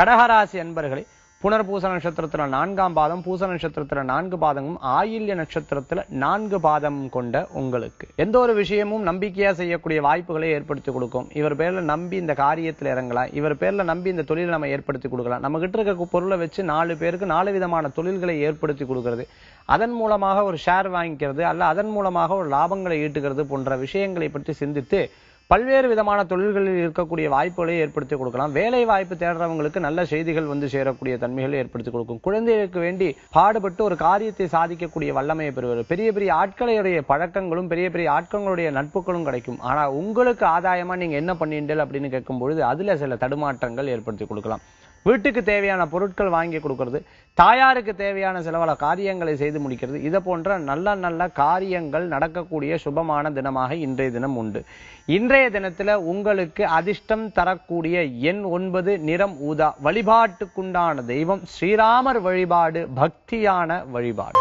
கடகராசி அன்பர்களே, புனர்பூச நட்சத்திரத்துல 4ஆம் பாதம், பூச நட்சத்திரத்துல 4 பாதமும், ஆயில்ய நட்சத்திரத்துல 4 பாதம் கொண்ட உங்களுக்கு எந்த ஒரு விஷயமும் நம்பிக்கையா செய்யக்கூடிய வாய்ப்புகளை ஏற்படுத்தி கொடுக்கும். இவர் பேர்ல நம்பி இந்த காரியத்துல இறங்கலாம், இவர் பேர்ல நம்பி இந்த தொழிலை நம்ம ஏற்படுத்தி கொடுக்கலாம். நம்ம கிட்ட இருக்க பொருளை வச்சு 4 பேருக்கு 4 விதமான தொழில்களை ஏற்படுத்தி கொடுக்கிறது, அதன் மூலமாக ஒரு ஷேர் வாங்கிக்கிறது, அல்ல அதன் மூலமாக ஒரு லாபங்களை ஈட்டுகிறது போன்ற விஷயங்களை பற்றி சிந்தித்து பல்வேறு விதமான தொழில்களில் இருக்கக்கூடிய வாய்ப்புகளை ஏற்படுத்தி கொடுக்கலாம். வேலை வாய்ப்பு தேடுறவங்களுக்கு நல்ல செய்திகள் வந்து சேரக்கூடிய தன்மைகளை ஏற்படுத்தி கொடுக்கும். குழந்தைகளுக்கு வேண்டி பாடுபட்டு ஒரு காரியத்தை சாதிக்கக்கூடிய வல்லமையை பெறுவது. பெரிய பெரிய ஆட்களுடைய பழக்கங்களும் பெரிய பெரிய ஆட்களுடைய நட்புகளும் கிடைக்கும். ஆனா உங்களுக்கு ஆதாயமா நீங்க என்ன பண்ணிண்டல் அப்படின்னு கேட்கும் பொழுது அதுல சில தடுமாற்றங்கள் ஏற்படுத்தி கொடுக்கலாம். வீட்டுக்கு தேவையான பொருட்கள் வாங்கி கொடுக்கிறது, தாயாருக்கு தேவையான சில காரியங்களை செய்து முடிக்கிறது, இதை போன்ற நல்ல நல்ல காரியங்கள் நடக்கக்கூடிய சுபமான தினமாக இன்றைய தினம் உண்டு. இன்றைய தினத்துல உங்களுக்கு அதிர்ஷ்டம் தரக்கூடிய எண் 9, நிறம் ஊதா. வழிபாட்டுக்குண்டான தெய்வம் ஸ்ரீராமர் வழிபாடு, பக்தியான வழிபாடு.